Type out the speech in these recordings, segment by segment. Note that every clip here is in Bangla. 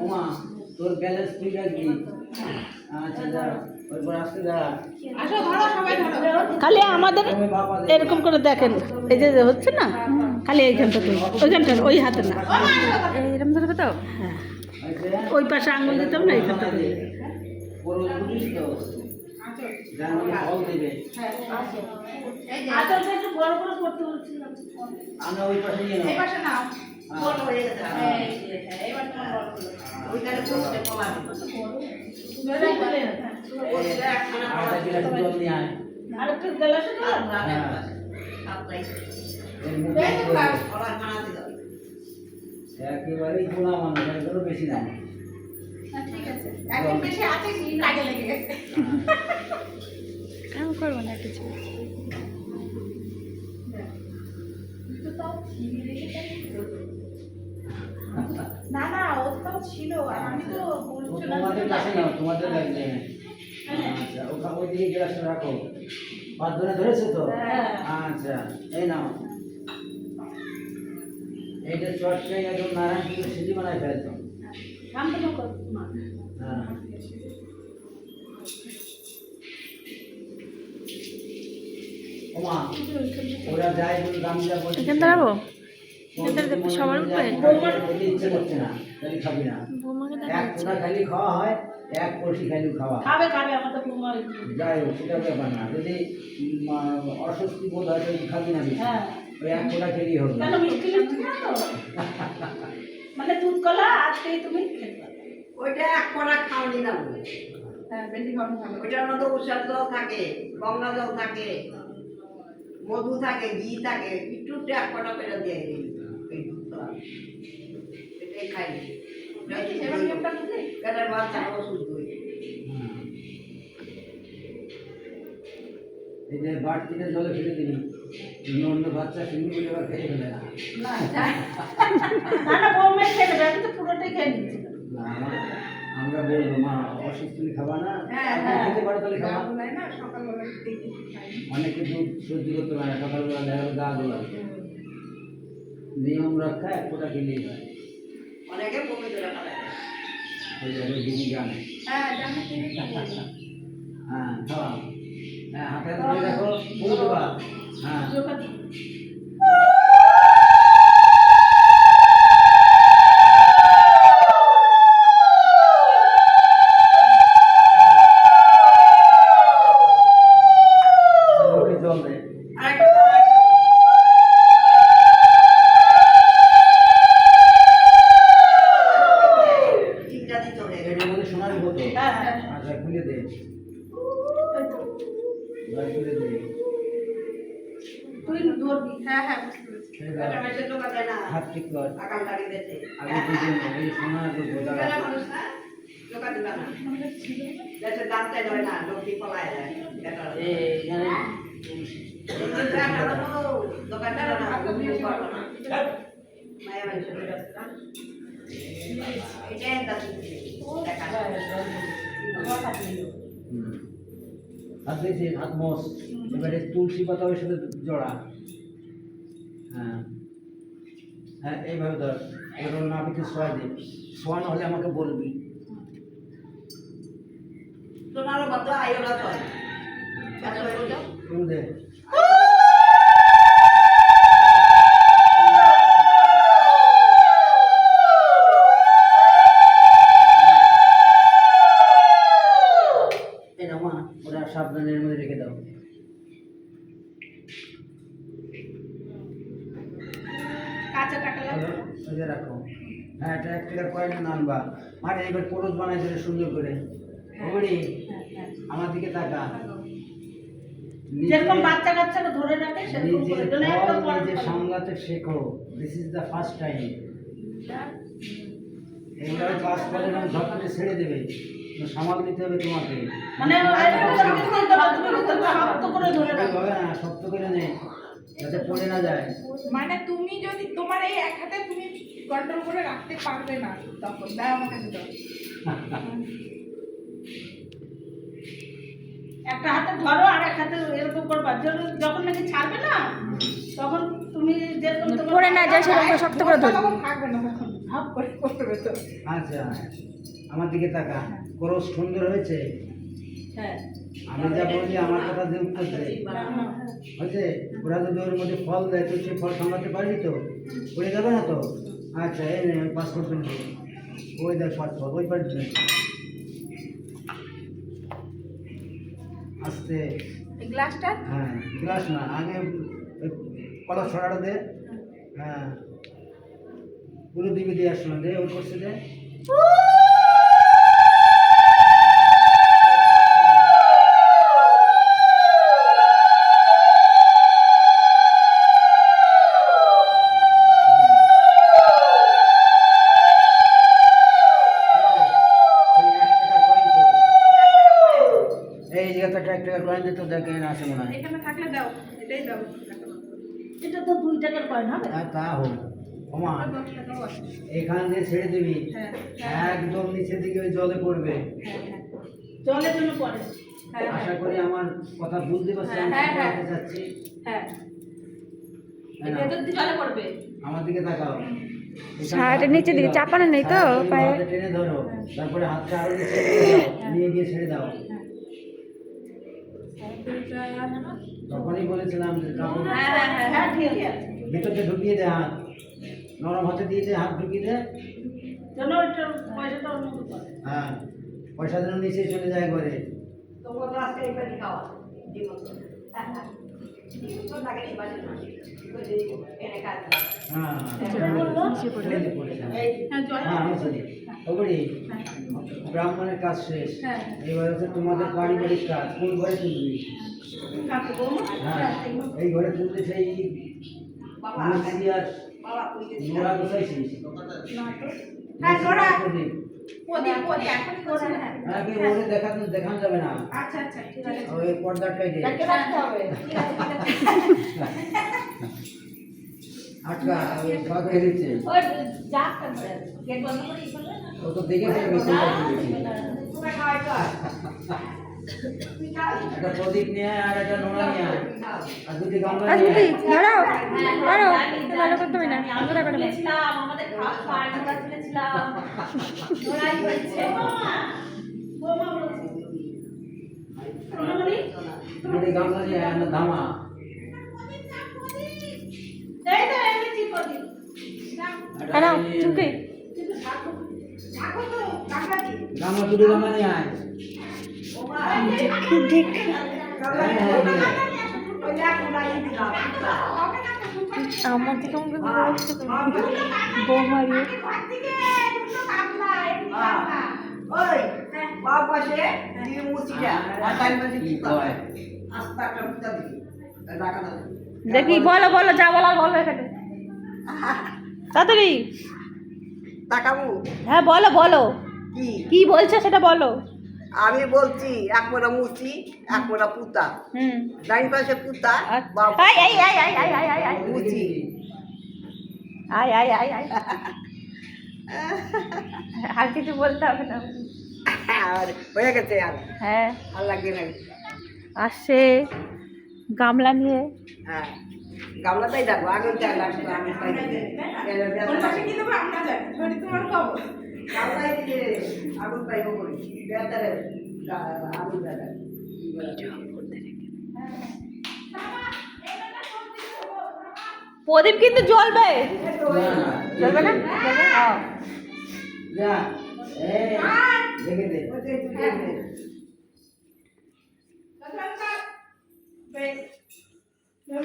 ওমা তোর ব্যালেন্স ঠিক আছে কি? আচ্ছা দাঁড়া ওইবার আসতে দাঁড়া। খালি আমাদের এরকম করে দেখেন, এই যে হচ্ছে না, খালি এইখানটা তুই ওইখানটা ওই হাতে না এইরকম ধরবে তো। হ্যাঁ ওই পাশে আঙুল দিতাম না, এইখানটা আমরা ওই পাশে নিয়ে নাও। একেবারেই খোলা মানুষ, এগুলো বেশি না। ঠিক আছে, এখন বেশি আছে কি কাজে লেগে গেছে। আমি করবো না কিছু। না না ও তো ছিল, আর আমি তো বলছিলাম তোমাদের কাছে নাও, তোমাদের লাগবে। আচ্ছা ওই দিকে গ্লাসটা রাখো, পাঁচ ধরে ধরেছো তো? আচ্ছা এই নাও, এইটা চটকাই একদম নারায়ণপুরের সিঁড়ি বানায় ফেলতো। হ্যাঁ ওমা ওরা যায় বলে গামছা বলে এখানে দাঁড়াবো, সবার উপরে ইচ্ছে করছে না, তাহলে খাবি না। এক ফোঁটা খালি খাওয়া হয়, এক কলসি খালি খাওয়া খাবে খাবে আমাদের বৌমার। যাই হোক সেটা ব্যাপার না, যদি অস্বস্তি বোধ হয় তাহলে খাবি না বেশি। ওই এক ফোঁটা খেলেই হবে। কেন মিষ্টি লাগছে না তো? মানে দুধ কলা আজকেই তুমি খেতে পারবে। ওইটা এক কড়া খাওয়ানি না বলে। হ্যাঁ বেশি কম খাবো। ওইটার মধ্যে উষার জল থাকে, গঙ্গা জল থাকে, মধু থাকে, ঘি থাকে, একটু এক কড়া করে দিয়ে দিই এই দুধটা। এটাই খাই। সেবার নিয়মটা বুঝলি? পেটের বাচ্চা ওষুধ দই। এই যে বাড়তিটা জলে ফেলে দিবি, অন্য বাচ্চা সিঙ্গি বলে আবার খেয়ে ফেলে না। না না বৌমাই খেয়ে নেবে, আমি তো পুরোটাই খেয়ে নিচ্ছি। না, আমরা বলবো মা অসুস্থ হলে খাবা না, হ্যাঁ, আপনি হ্যাঁ। খেতে পারো তাহলে খাবা। বলে না সকালবেলা দেখি খাই। অনেকে দুধ সহ্য করতে পারে না, সকালবেলা দেখা গা গোলা নিয়ম রক্ষা এক ফোঁটা খেলেই হয়। অনেকে বমি করে ফেলে। ওই যাবে দিদি জানে। হ্যাঁ জানো তুমি কি বলছো? হ্যাঁ খাওয়া, হ্যাঁ হাতে ধরে রাখো, পুরো দেবা। হ্যাঁ জল দেয়। চিন্তা দিতে হবে। এটার মধ্যে সোনার বোতল। হ্যাঁ হ্যাঁ আচ্ছা খুলে দে, খুলে দে। তুই ধরবি। হ্যাঁ হ্যাঁ বুঝতে পেরেছি। পেটের মধ্যে ঢোকা যায় না। হাত ঠিক কর, আকাল দাঁড়িয়ে দিয়েছে। আগে থেকে ওই সোনার বোতল। বেলা মানুষ না, ঢোকা দিবা না। দেশের দাঁতটা ধরে না, লোকটি পলায় যায়। বেটার। এইখানে দোকানদার না, বুঝতে পারবো না। মায়া মানুষ এটাই দাঁত দেখা যায়। হাত দিয়েছি, হাত মোস। এবারে তুলসী পাতা ওর সাথে জড়া। হ্যাঁ হ্যাঁ এইভাবে ধর, এবার নাভিতে শোয়া দে, শোয়ানো হলে আমাকে বলবি। তোমারও বদ্ধ আইওলা চল। তুই দে। এই নাও মা, ওরা সাবধানের মধ্যে রেখে দাও। কাঁচা টাকা লাগবে। ওই যে রাখো। হ্যাঁ এটা এক টাকার কয়েন আনবা। মানে এবার পরশ বানাই ধরে সুন্দর করে। ওবড়ি আমার দিকে তাকা। যেরকম বাচ্চা কাচ্চাকে ধরে রাখে সেরকম করে দিলে একটা পড়া নিজে সামলাতে শেখো। This is the first time. এইভাবে পাস করে না ঝট করে ছেড়ে দেবে, সামাল দিতে হবে তোমাকে। মানে শক্ত করে ধরে রাখো। হবে না, শক্ত করে নে যাতে পড়ে না যায়। মানে তুমি যদি তোমার এই এক হাতে তুমি কন্ট্রোল করে রাখতে পারবে না, তখন দাও আমাকে দিতে হবে। একটা হাতে ধরো আর এক হাতে এরকম করবা, যখন নাকি ছাড়বে না তখন তুমি যেরকম পড়ে না যায় সেরকম শক্ত করে ধরো, তখন থাকবে না তখন। ভাব করে করবে তো। আচ্ছা আমার দিকে তাকা, ক্রস সুন্দর হয়েছে। হ্যাঁ আমি যা বলি আমার কথা দিয়ে উত্তর দে। হয়েছে? ওরা যদি ওর মধ্যে ফল দেয় তো সে ফল সামলাতে পারবি তো? পড়ে যাবে না তো? আচ্ছা এই নে পাসপোর্ট পেন, ওই দেখ পাসপোর্ট ওই পার আস্তে। এই গ্লাসটা হ্যাঁ গ্লাস না, আগে ওই কলা ছড়াটা দে। হ্যাঁ পুরো দিকে দিয়ে আসলো দে, ওই করছে দে। এই জায়গাটা 1 টাকার কয়েন দিত, দেখেন আছে মনে হয়। এখানে থাকলে দাও, এটাই দাও। এটা তো 2 টাকার কয়েন হবে। হ্যাঁ তা হোক সমান। 10 টাকাও আছে। এখান দিয়ে ছেড়ে দিবি, হ্যাঁ একদম নিচের দিকে ওই জলে পড়বে। হ্যাঁ হ্যাঁ জলের জন্য পড়ে। হ্যাঁ আশা করি আমার কথা বুঝতে পারছি আমি হ্যাঁ, কি হ্যাঁ। বলতে চাচ্ছি। হ্যাঁ তাই না? ভেতর দিকে জলে পড়বে। আমার দিকে তাকাও। শার্টের নিচের দিকে চাপানো নেই তো পায়ে? হাতে টেনে ধরো, তারপরে হাতটা আরো নিচে নিয়ে যাও, নিয়ে গিয়ে ছেড়ে দাও। তখনই বলেছিলাম যে কাপড় হ্যাঁ হ্যাঁ হ্যাঁ হ্যাঁ ঠিক আছে। ভিতরটা ঢুকিয়ে দে, হাত নরম হাতে দিয়ে দে, হাত ঢুকিয়ে দে। যেন ওইটা পয়সাটা অন্য করে। হ্যাঁ পয়সা যেন নিচে চলে যায় ঘরে। তোমার তো আজকে এইবারই খাওয়া জীবন তো জীবন তো লাগে এইবারই না এনে কাজ হ্যাঁ ছেড়ে দে পয়সা। হ্যাঁ জল হ্যাঁ আমি জানি। ওপরে ব্রাহ্মণের কাজ শেষ, হ্যাঁ। এইবার হচ্ছে তোমাদের পারিবারিক কাজ। কোন ঘরে তুলবি? হ্যাঁ এই ঘরে তুলতে সেই বাবা মুরগি আর বাবা কই গেছি নোড়া বসাইছিস? হ্যাঁ, নোড়া। প্রদীপ। প্রদীপ প্রদীপ এখনই করছে না। হ্যাঁ কি ওরে দেখান যাবে না, আচ্ছা আচ্ছা ঠিক আছে। ওই পর্দাটাই দে। তাকে রাখতে হবে। ঠিক আছে ঠিক আছে। আটকা ওই সব হেরেছে। ওই যা করে গেট বন্ধ করে ই করলে না। ও তো দেখেছে মিছিলটা করেছে। তোমরা খাওয়াই তো একটা প্রদীপ নিয়ে আয় আর একটা নোড়া নিয়ে আয়, আর দুটি গামলা নিয়ে রাজমতি আয়। দাঁড়াও দাঁড়াও ভালো করতে হবে না আমরা করে না ছিলাম আমাদের খাওয়া পায় আমরা ছিলাম ওরাই হয়েছে বোমা বলছি সোনামণি দুটি গামলা নিয়ে আয়, না ধামা। এই তো এনেছি প্রদীপ দাঁড়াও চুপে কিন্তু থাকো থাকো তো কাকা দি। গামলা দুটি গামলা নিয়ে আয়। ঠিক হ্যাঁ, হ্যাঁ, নিয়ে আয়। ওই দেখ ওলাই দিলাম আমার দিকে আমাকে বৌমারি ঘর থেকে দুটো কামলা এই কামলা। ওই বাপ পাশে দিয়ে মুছিটা আর তাই মানে কি কি কয়? আস্তা একটা মুতা দিই টাকা দাও দেখি বলো বলো যা বলার বলো এখানে তাড়াতাড়ি টাকাবু হ্যাঁ বলো বলো কি কি বলছো সেটা বলো আমি বলছি এক মোড়া মুচি এক মোড়া পুতা হুম ডাইন পাশে পুতা বাপ I I I I I I I I মুচি আই আই আই আই আর কিছু বলতে হবে না আর হয়ে গেছে আর হ্যাঁ আর লাগবে না আসছে গামলা নিয়ে হ্যাঁ গামলাটাই দেখো আগুন চাই লাগবে আমি পাই কোন পাশে কি দেবো আমরা জানি ধরি তোমার খবর। গামলাই দিয়ে আগুন পাইব করি বেতারে আগুন দাদা প্রদীপ কিন্তু জ্বলবে না, জ্বলবে না জ্বলবে হ্যাঁ যা এই দেখে দে। বেশ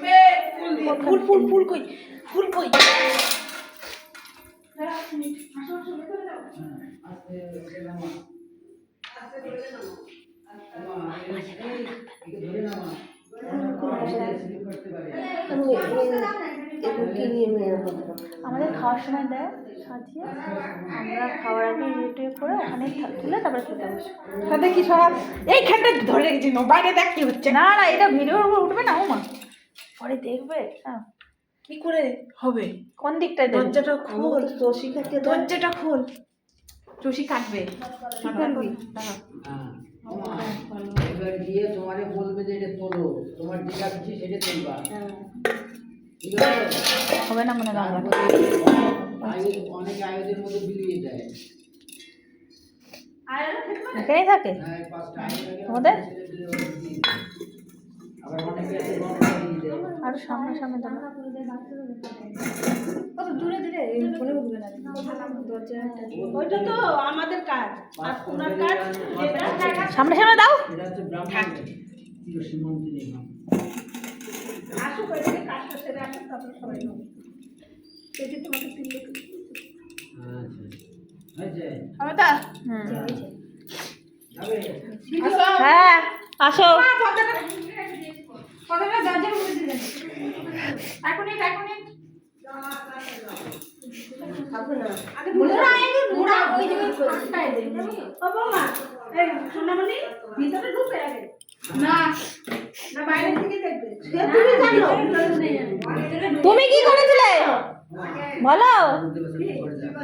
বেশ ফুল ফুল ফুল ফুল কই ফুল কই আস্তে আস্তে নামা। নামা, এই, একে ধরে নামা। স্লিপ করতে পারে। আমাদের খাওয়ার সময় দেয় সাজিয়ে আমরা খাওয়ার আগে ইউটিউব করে ওখানে তুলে তারপরে খেতে বসে সাথে কি সব এইখানটা ধরে রেখেছি বাইরে দেখ কি হচ্ছে না না এটা ভিডিওর উপর উঠবে না ওমা পরে দেখবে হ্যাঁ কি করে হবে। কোন দিকটায় দেবে দরজাটা খোল দরজাটা খোল রশি কাটবে কি করবি হ্যাঁ, ওমা, এবার গিয়ে তোমারে বলবে যে এটা তোলো, তোমার যেটা খুশি সেটা তুলবা। ঠিক আছে? হবে না মনে গামলা অনেকে আয়োদের মধ্যে বিলিয়ে দেয়। এখানেই থাকে হ্যাঁ, 5টা আয়োদের আগে তোমাদের? ছেলে দিলে ওরা দিয়ে দেয়। আবার অনেকে আছে গঙ্গা দিয়ে দেয়। আরো সামনে সামনে দাও ওইটা তো আমাদের কাজ আর ওনার কাজ যেটা সামনে সামনে দাও এটা হচ্ছে ব্রাহ্মণ চিরসীমন্তি নিয়ম। আসুক ওইদিকে কাজটা সেরে আসুক তারপর সবাই হবে এই যে তোমাকে তিন লোক আচ্ছা, হয়েছে? আমতা যাবে? হ্যাঁ আসো কথাটা দরজার মধ্যে দিলেন এখনই মোড়া আগে মোড়া ওই জায়গায় ফাঁকটায় দেন ও বৌমা এই সোনামণি ভিতরে ঢুকে আগে না না বাইরে থেকে দেখবে সে তুমি জানো তুমি কি করেছিলে বলো বুঝতে পারছো কি করে যাবে?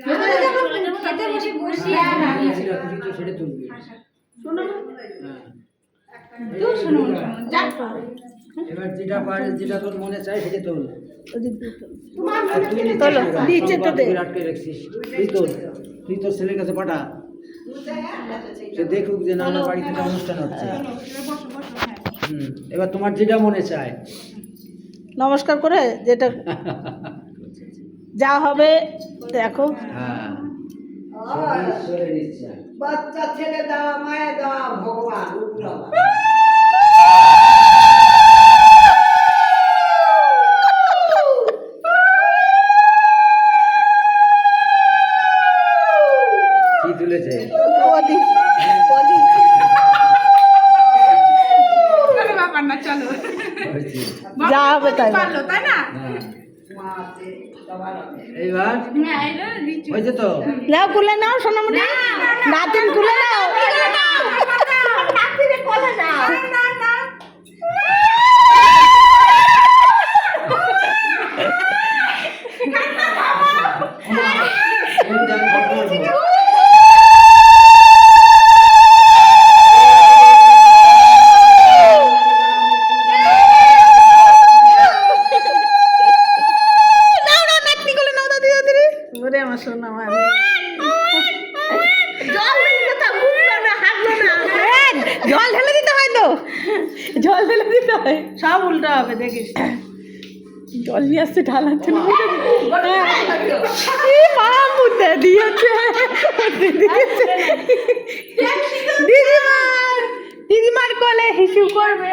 ভেতরে যখন খেতে বসে বসি আর আমি যেটা খুশি তো সেটা তুলবে। সোনামণি হ্যাঁ। তুই শুনো যা এবার যেটা পারে যেটা তোর মনে চায় সেটা তোল। তোমার আর তুই নিচে তোলো, রাখ, নিচে তো সব দে। তুই আটকে রাখছিস। তুই তোর ছেলের কাছে পাঠা, সে দেখুক যে না আমার বাড়ি থেকে অনুষ্ঠান হচ্ছে। এবার তোমার যেটা মনে চায়। নমস্কার করে যেটা যা হবে দেখো হ্যাঁ, সবই ঈশ্বরের ইচ্ছা। বাচ্চা ছেলে দেওয়া মায়ের দেওয়া ভগবান উপরা কি তুলেছে? কোনো ব্যাপার না চলো হয়েছে। যা হবে তাই হবে। পারলো তাই না হ্যাঁ। মা আছে সবার আছে এইবার হ্যাঁ এলো রিচু হয়েছে তো? নাও কুলে নাও সোনামণি নাতিন কুলে নাও নাতিরে কোলে না না না এই যে আমি কথা বলবো। ওরে আমার সোনা মা জল ঢেলে দিতে বুঝলো না হাঁটলো না জল ঢেলে দিতে হয় তো জল ঢেলে দিতে হয় সব উল্টো হবে দেখিস জল নিয়ে আসছে ঢালাচ্ছে না মা মুদ্দা দিয়েছে দিদিমার দিদিমার কোলে হিসু করবে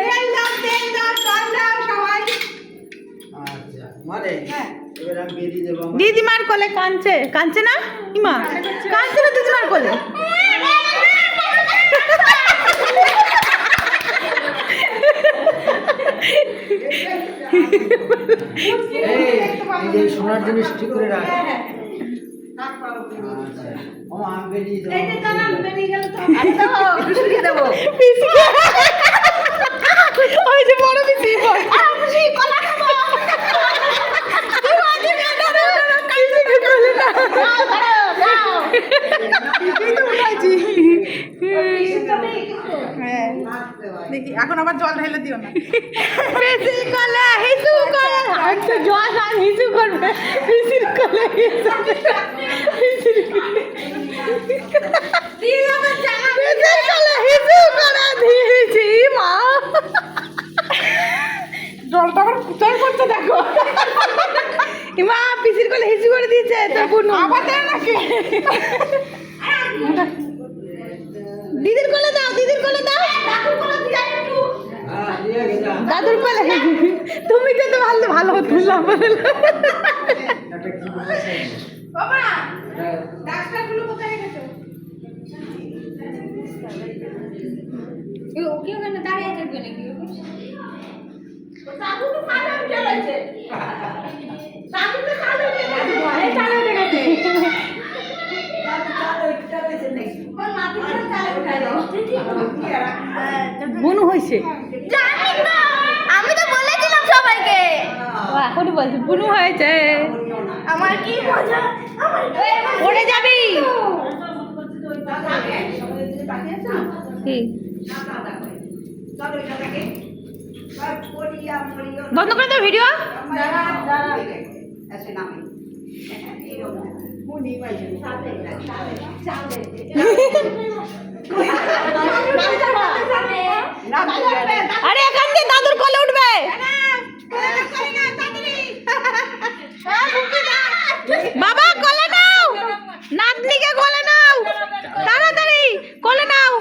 তেল দাও জল দাও সবাই আচ্ছা, মারে এবার আমি বেরিয়ে দেবো আমার। দিদিমার কোলে কাঁদছে কাঁদছে না ইমা কাঁদছে না দিদিমার কোলে এই যে সোনার জিনিস ঠিক করে রাখ। আচ্ছা, ও আমি বেরিয়ে দেবো। পিসিকে দেবো ওই যে বড় পিসি পিসিকে কোলে না দেখি এখন আবার জল ঢেলে দিও না পিসি কোলে হিসু করে আচ্ছা জল আর হিসু করবে পিসির কোলে পিসির কোলে হিসু করে দিয়েছি মা জলটা আবার কোথায় করতে দেখো মা পিসির কোলে হিসু করে দিয়েছে তোর বুনু আবার দেয় নাকি দিদির কোলে দাও দিদির কোলে দাও হ্যাঁ, দিয়ে গেছে। দাদুর কোলে তুমি তো ভালো ভালো হতো একটা কি বলেছে? বাবা এটা- ডাক্তারগুলো কোথায় রেখেছো ওকে ওখানে দাঁড়িয়ে থাকবে নাকি দাদু তো কালো উঠে গেছে দাদু তো কালো উঠে গেছে ভয়ে কালো উঠে গেছে ওর নাতিটা কালো উঠালো বুনু হয়েছে আমি তো বলেছিলাম সবাইকে ও এখনই বলছে বুনু হয়েছে আমার কি মজা আমার পড়ে যাবি কি বন্ধ করে দাও ভিডিও এসে নামে মুনি পাইছে আরে এখান দিয়ে দাদুর কোলে উঠবে। বাবা কোলে নাও, নাতনিকে কোলে নাও, তাড়াতাড়ি কোলে নাও।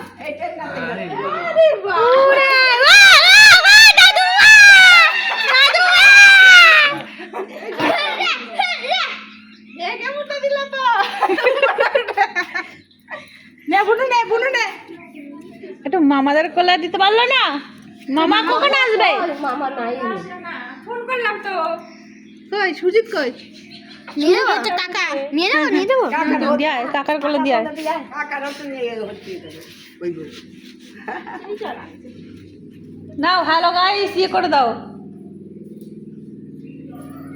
উড়ে, ওয়া, ওয়া, ওয়া, দাদু, ওয়া, দাদু, ওয়া। একটু মামাদের কোলে দিতে পারলো না? মামা কখন আসবে? ফোন করলাম তো। কই সুজিত কই? নিয়ে দেবো তো টাকা, নিয়ে দেবো, নিয়ে দেবো। দিয়ে আয়, কাকার কোলে দিয়ে আয়। কাকারও তো নিয়ে হচ্ছে ওই বই নাও হ্যালো গাইস ইয়ে করে দাও।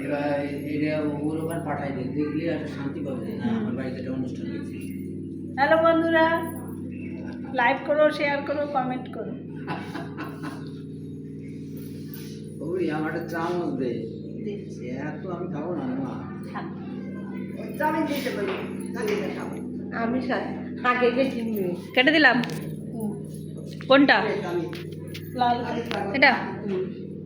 এবার এটা ওর ওখানে পাঠাই দে, দেখলে একটা শান্তি পাবে না আমার বাড়িতে একটা অনুষ্ঠান হয়েছে। হ্যালো বন্ধুরা, লাইক করো, শেয়ার করো, কমেন্ট করো। ওই আমার একটা চামচ দে, এত আমি খাবো না মা। চামি দিতে পারি চামিটা খাবো আমি আগে চিনবি কেটে দিলাম। কোনটা? চামি এটা?